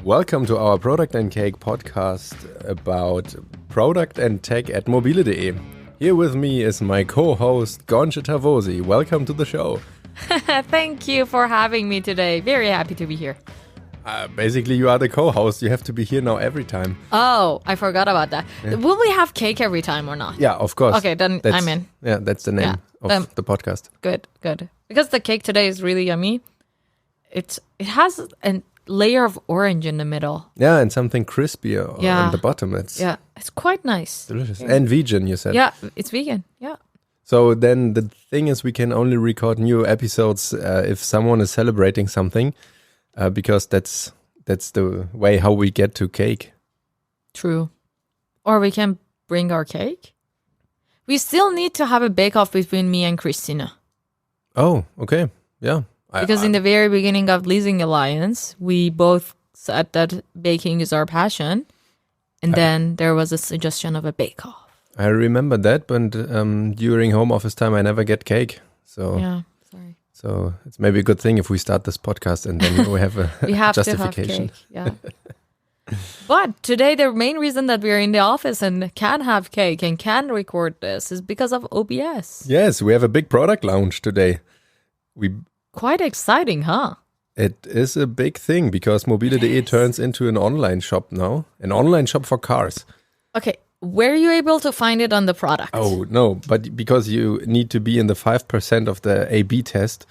Welcome to our Product and Cake podcast about product and tech at mobile.de. Here with me is my co-host Ghonche Tavoosi. Welcome to the show. Thank you for having me today. Very happy to be here. Basically, you are the co-host. You have to be here now every time. Oh, I forgot about that. Yeah. Will we have cake every time or not? Yeah, of course. Okay, then I'm in. Yeah, that's the name of the podcast. Good. Because the cake today is really yummy. It has a layer of orange in the middle. Yeah, and something crispy on the bottom. It's quite nice. Delicious. Yeah. And vegan, you said. Yeah, it's vegan. Yeah. So then the thing is we can only record new episodes if someone is celebrating something. Because that's the way how we get to cake. True. Or we can bring our cake. We still need to have a bake-off between me and Christina. Oh, okay. Yeah. Because in the very beginning of Leasing Alliance, we both said that baking is our passion. And then there was a suggestion of a bake-off. I remember that, but during home office time, I never get cake. So yeah, sorry. So it's maybe a good thing if we start this podcast and then we have a we have justification. To have cake, yeah. But today, the main reason that we're in the office and can have cake and can record this is because of OBS. Yes, we have a big product launch today. Quite exciting, huh? It is a big thing because mobile.de turns into an online shop now, an online shop for cars. Okay. Were you able to find it on the product? Oh, no, but because you need to be in the 5% of the A/B test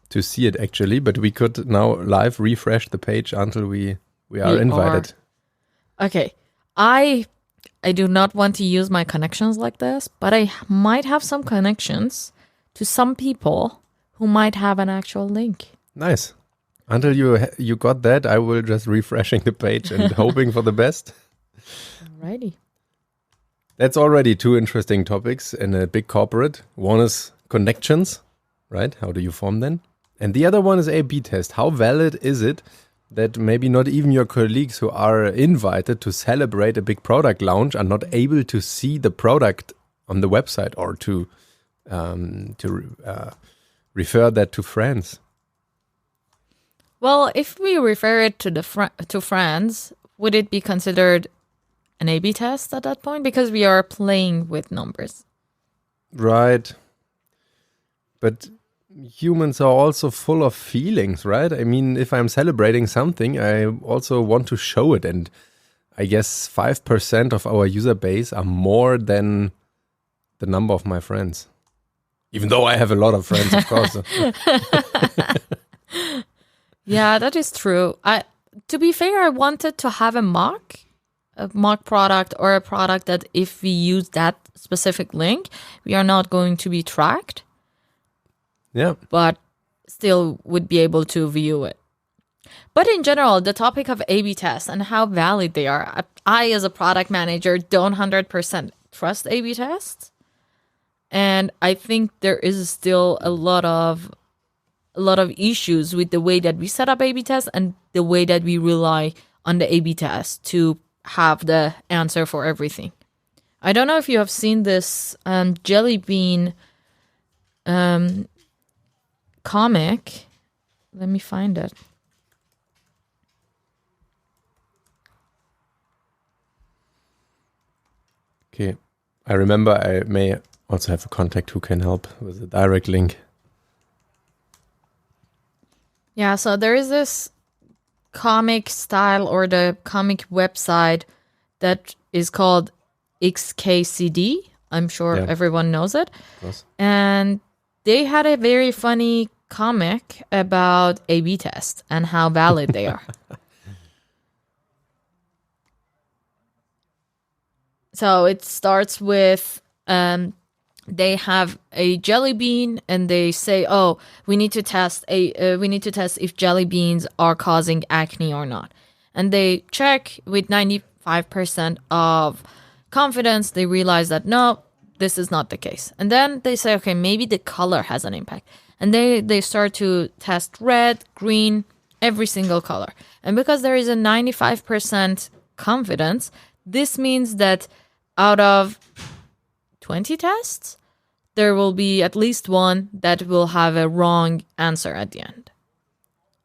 to see it actually, but we could now live refresh the page until we are invited. Okay. I do not want to use my connections like this, but I might have some connections to some people who might have an actual link. Nice. Until you got that, I will just refreshing the page and hoping for the best. Alrighty. That's already two interesting topics in a big corporate. One is connections, right? How do you form them? And the other one is A/B test. How valid is it that maybe not even your colleagues who are invited to celebrate a big product launch are not able to see the product on the website or to refer that to friends? Well, if we refer it to friends, would it be considered an A/B test at that point? Because we are playing with numbers. Right. But humans are also full of feelings, right? I mean, if I'm celebrating something, I also want to show it. And I guess 5% of our user base are more than the number of my friends. Even though I have a lot of friends, of course. Yeah, that is true. To be fair, I wanted to have a mock product or a product that if we use that specific link, we are not going to be tracked. Yeah. But still would be able to view it. But in general, the topic of A/B tests and how valid they are, I as a product manager don't 100% trust A/B tests. And I think there is still a lot of issues with the way that we set up A/B tests and the way that we rely on the A/B test to have the answer for everything. I don't know if you have seen this Jelly Bean comic. Let me find it. Okay. I remember I may also have a contact who can help with a direct link. Yeah, so there is this comic style or the comic website that is called XKCD. I'm sure everyone knows it. Of course. And they had a very funny comic about A/B tests and how valid they are. So it starts with they have a jelly bean and they say, "Oh, we need to test if jelly beans are causing acne or not." And they check with 95% of confidence. They realize that no, this is not the case. And then they say, okay, maybe the color has an impact. And they start to test red, green, every single color. And because there is a 95% confidence, this means that out of 20 tests, there will be at least one that will have a wrong answer at the end.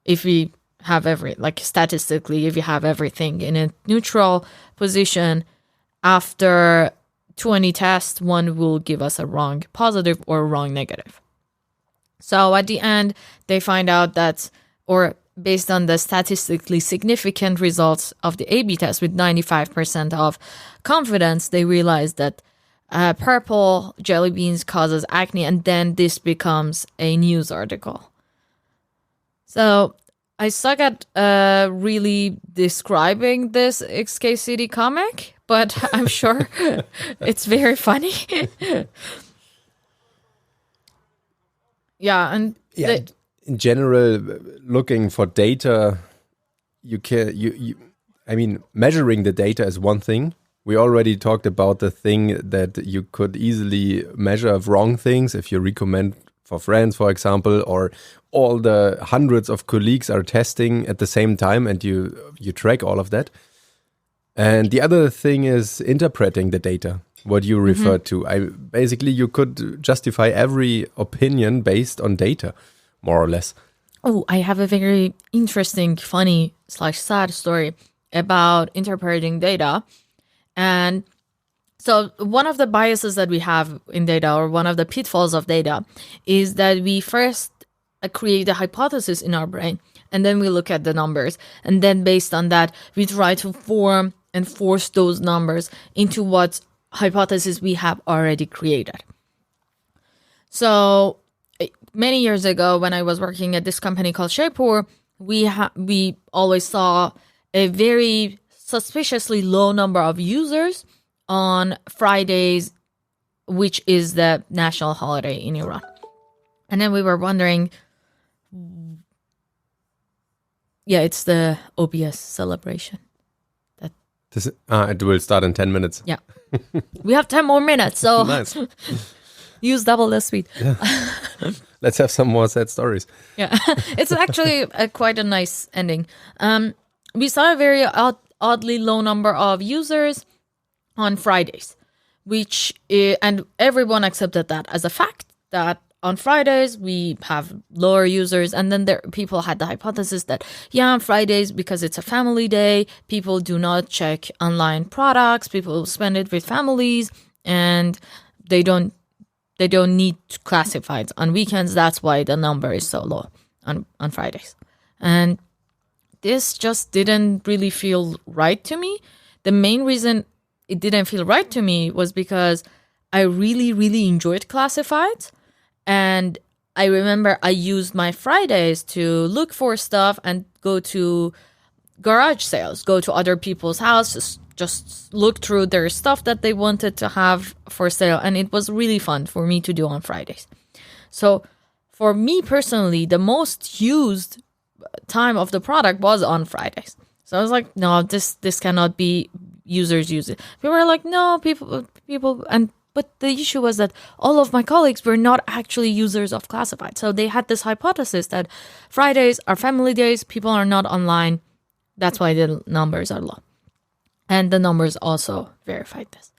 If we have statistically, if you have everything in a neutral position, after 20 tests, one will give us a wrong positive or wrong negative. So at the end, they find out that, or based on the statistically significant results of the A/B test with 95% of confidence, they realized that purple jelly beans causes acne, and then this becomes a news article. So I suck at really describing this XK City comic, but I'm sure it's very funny. Yeah, and in general, looking for data, measuring the data is one thing. We already talked about the thing that you could easily measure wrong things if you recommend for friends, for example, or all the hundreds of colleagues are testing at the same time and you track all of that. And the other thing is interpreting the data, what you referred to. Basically, you could justify every opinion based on data, more or less. Oh, I have a very interesting, funny / sad story about interpreting data. And so one of the biases that we have in data, or one of the pitfalls of data, is that we first create a hypothesis in our brain, and then we look at the numbers. And then based on that, we try to form and force those numbers into what hypothesis we have already created. So many years ago, when I was working at this company called Shapewear, we always saw a very suspiciously low number of users on Fridays, which is the national holiday in Iran. And then we were wondering, it's the OBS celebration. It will start in 10 minutes. Yeah. We have 10 more minutes, so nice. Use double the speed. Yeah. Let's have some more sad stories. Yeah, it's actually quite a nice ending. We saw a very oddly low number of users on Fridays, and everyone accepted that as a fact, that on Fridays we have lower users. And then people had the hypothesis that, on Fridays, because it's a family day, people do not check online products, people spend it with families, and they don't need classifieds on weekends. That's why the number is so low on Fridays. And this just didn't really feel right to me. The main reason it didn't feel right to me was because I really, really enjoyed classifieds. And I remember I used my Fridays to look for stuff and go to garage sales, go to other people's houses, just look through their stuff that they wanted to have for sale. And it was really fun for me to do on Fridays. So for me personally, the most used time of the product was on Fridays. So I was like, no, this cannot be users use it. People were like, no, people, but the issue was that all of my colleagues were not actually users of classified. So they had this hypothesis that Fridays are family days, people are not online. That's why the numbers are low. And the numbers also verified this.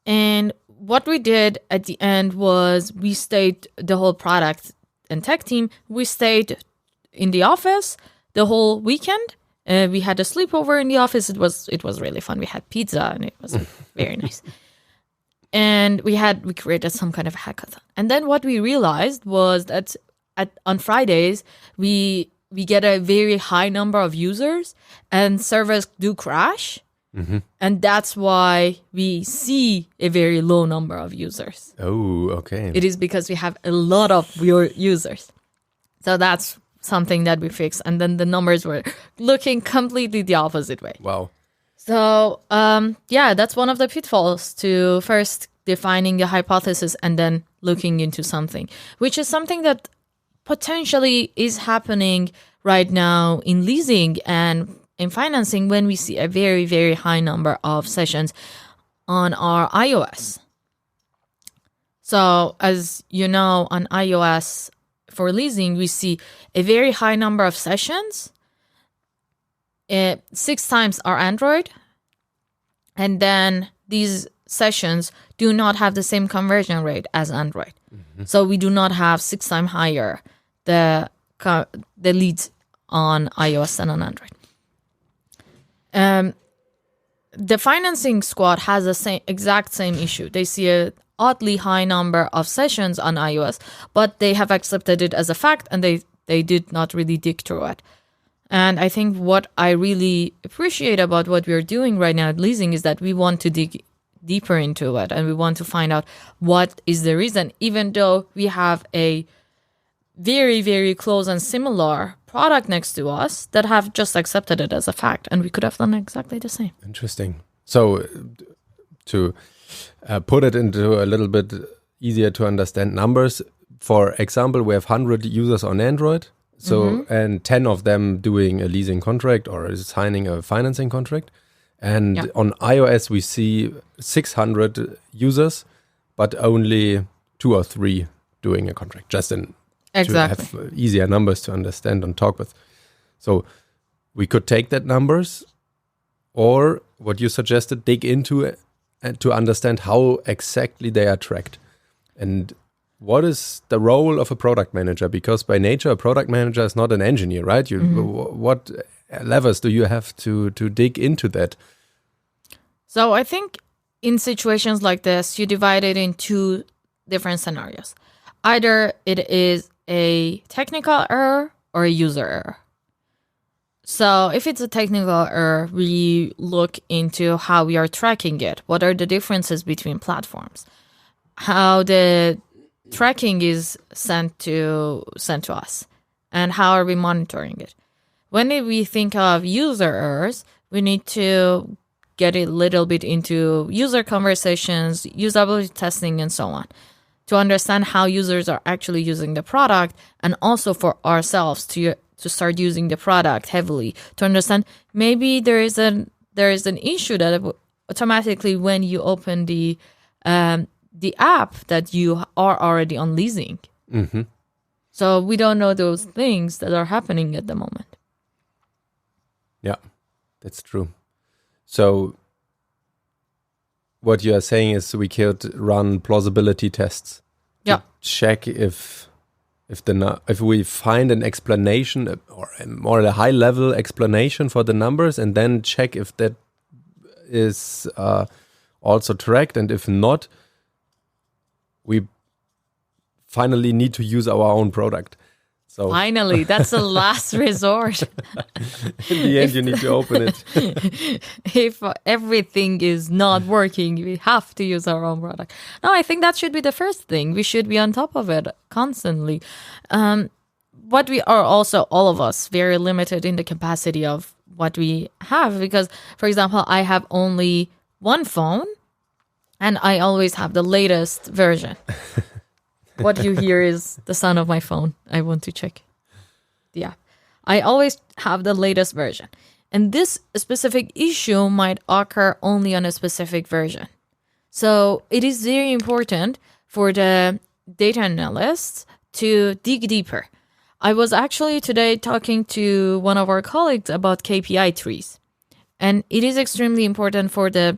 And what we did at the end was we stayed, the whole product and tech team, we stayed in the office the whole weekend. We had a sleepover in the office. It was really fun. We had pizza and it was very nice. And we created some kind of hackathon. And then what we realized was that on Fridays, we get a very high number of users and servers do crash. Mm-hmm. And that's why we see a very low number of users. Oh, okay. It is because we have a lot of users. So that's something that we fixed. And then the numbers were looking completely the opposite way. Wow. So, that's one of the pitfalls, to first defining the hypothesis and then looking into something, which is something that potentially is happening right now in leasing and in financing when we see a very, very high number of sessions on our iOS. So, as you know, on iOS for leasing, we see a very high number of sessions. 6 times our Android, and then these sessions do not have the same conversion rate as Android. Mm-hmm. So we do not have 6 times higher the leads on iOS and on Android. The financing squad has the exact same issue. They see a oddly high number of sessions on iOS, but they have accepted it as a fact, and they did not really dig through it. And I think what I really appreciate about what we're doing right now at Leasing is that we want to dig deeper into it, and we want to find out what is the reason, even though we have a very, very close and similar product next to us that have just accepted it as a fact, and we could have done exactly the same. Interesting. So to put it into a little bit easier to understand numbers, for example, we have 100 users on Android, so and 10 of them doing a leasing contract or signing a financing contract. And on iOS, we see 600 users, but only 2 or 3 doing a contract, just to have easier numbers to understand and talk with. So we could take that numbers, or what you suggested, dig into it and to understand how exactly they are tracked. And what is the role of a product manager? Because by nature, a product manager is not an engineer, right? What levers do you have to dig into that? So I think in situations like this, you divide it in 2 different scenarios. Either it is a technical error or a user error. So if it's a technical error, we look into how we are tracking it. What are the differences between platforms? How the tracking is sent to us, and how are we monitoring it? When we think of user errors, we need to get a little bit into user conversations, usability testing, and so on, to understand how users are actually using the product, and also for ourselves to start using the product heavily, to understand maybe there is an issue that automatically when you open the app that you are already on leasing. So we don't know those things that are happening at the moment. Yeah, that's true. So what you are saying is we could run plausibility tests to check if we find an explanation or a more a high level explanation for the numbers, and then check if that is also tracked, and if not, we finally need to use our own product. So finally, that's the last resort. In the end, you need to open it. If everything is not working, we have to use our own product. No, I think that should be the first thing. We should be on top of it constantly. But we are also, all of us, very limited in the capacity of what we have. Because, for example, I have only one phone, and I always have the latest version. What you hear is the sound of my phone. I want to check the app. I always have the latest version. And this specific issue might occur only on a specific version. So it is very important for the data analysts to dig deeper. I was actually today talking to one of our colleagues about KPI trees. And it is extremely important for the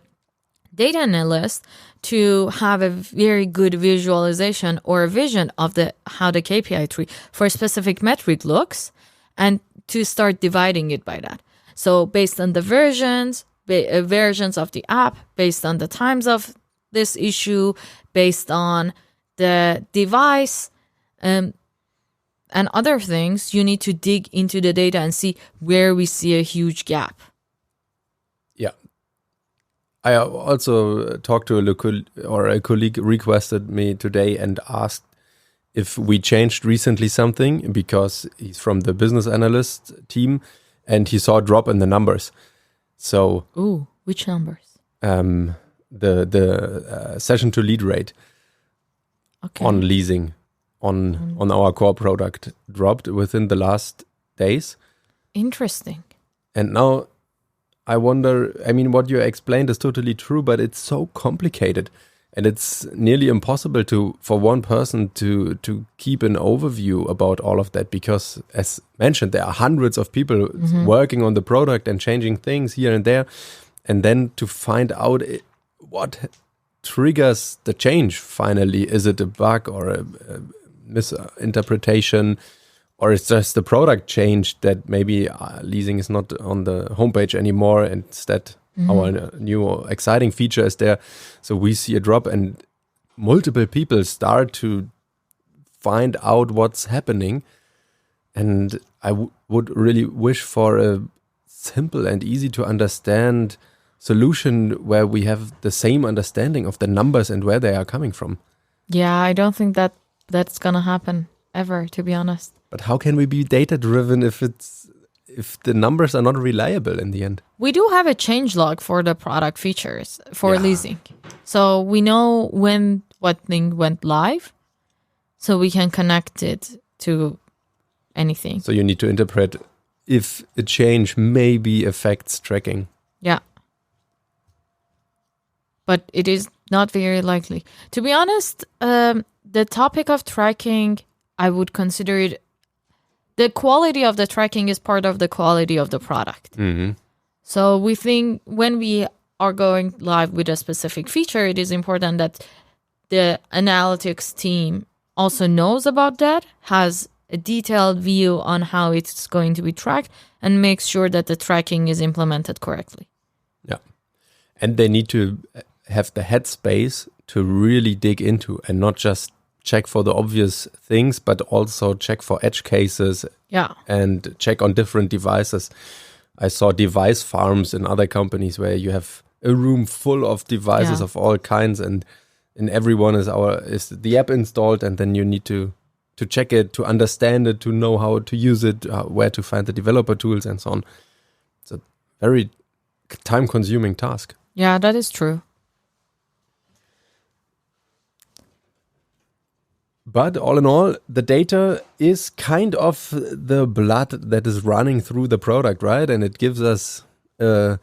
data analyst to have a very good visualization or a vision of how the KPI tree for a specific metric looks, and to start dividing it by that. So based on the versions of the app, based on the times of this issue, based on the device, and other things, you need to dig into the data and see where we see a huge gap. I also talked to a colleague requested me today and asked if we changed recently something, because he's from the business analyst team and he saw a drop in the numbers. So, which numbers? The session to lead rate on leasing on our core product dropped within the last days. Interesting. And now I wonder, I mean, what you explained is totally true, but it's so complicated, and it's nearly impossible for one person to keep an overview about all of that, because, as mentioned, there are hundreds of people working on the product and changing things here and there, and then to find out what triggers the change finally. Is it a bug or a misinterpretation, or it's just the product changed that maybe leasing is not on the homepage anymore. Instead, our new exciting feature is there. So we see a drop and multiple people start to find out what's happening. And I would really wish for a simple and easy to understand solution where we have the same understanding of the numbers and where they are coming from. Yeah, I don't think that's gonna happen ever, to be honest. But how can we be data driven if the numbers are not reliable in the end? We do have a change log for the product features for leasing. So we know when what thing went live, so we can connect it to anything. So you need to interpret if a change maybe affects tracking. Yeah. But it is not very likely. To be honest, the topic of tracking, I would consider it, the quality of the tracking is part of the quality of the product. Mm-hmm. So we think when we are going live with a specific feature, it is important that the analytics team also knows about that, has a detailed view on how it's going to be tracked, and makes sure that the tracking is implemented correctly. Yeah. And they need to have the headspace to really dig into and not just check for the obvious things, but also check for edge cases and check on different devices. I saw device farms in other companies where you have a room full of devices of all kinds, and in every one is the app installed, and then you need to check it, to understand it, to know how to use it, where to find the developer tools and so on. It's a very time-consuming task. Yeah, that is true. But all in all, the data is kind of the blood that is running through the product, right? And it gives us a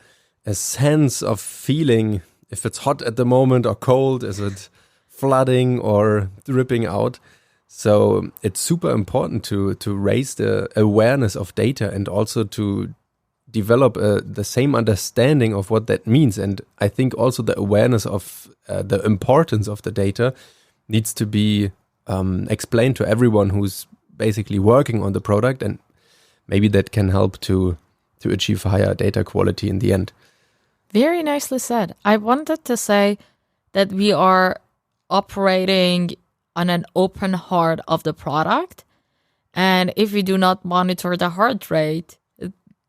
sense of feeling if it's hot at the moment or cold, is it flooding or dripping out? So it's super important to raise the awareness of data and also to develop the same understanding of what that means. And I think also the awareness of the importance of the data needs to be explained to everyone who's basically working on the product, and maybe that can help to achieve higher data quality in the end. Very nicely said. I wanted to say that we are operating on an open heart of the product, and if we do not monitor the heart rate,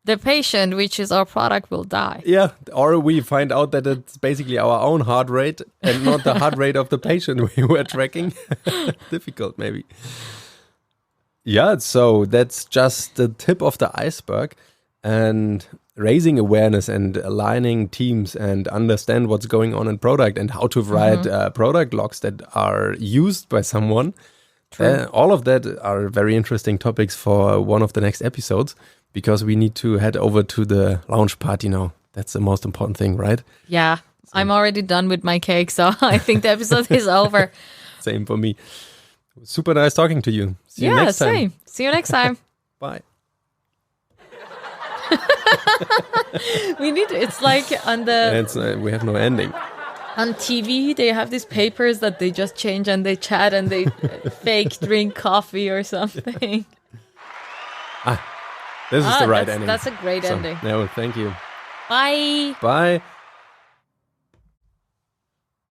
the patient, which is our product, will die. Yeah, or we find out that it's basically our own heart rate and not the heart rate of the patient we were tracking. Difficult, maybe. Yeah, so that's just the tip of the iceberg. And raising awareness and aligning teams and understand what's going on in product and how to write product logs that are used by someone. All of that are very interesting topics for one of the next episodes, because we need to head over to the launch party now. That's the most important thing, right? Yeah, so. I'm already done with my cake, so I think the episode is over. Same for me. Super nice talking to you. See you next time. Same. See you next time. Bye. It's like on the... we have no ending. On TV, they have these papers that they just change and they chat and they fake drink coffee or something. This is the right ending. That's a great ending. No, thank you. Bye. Bye.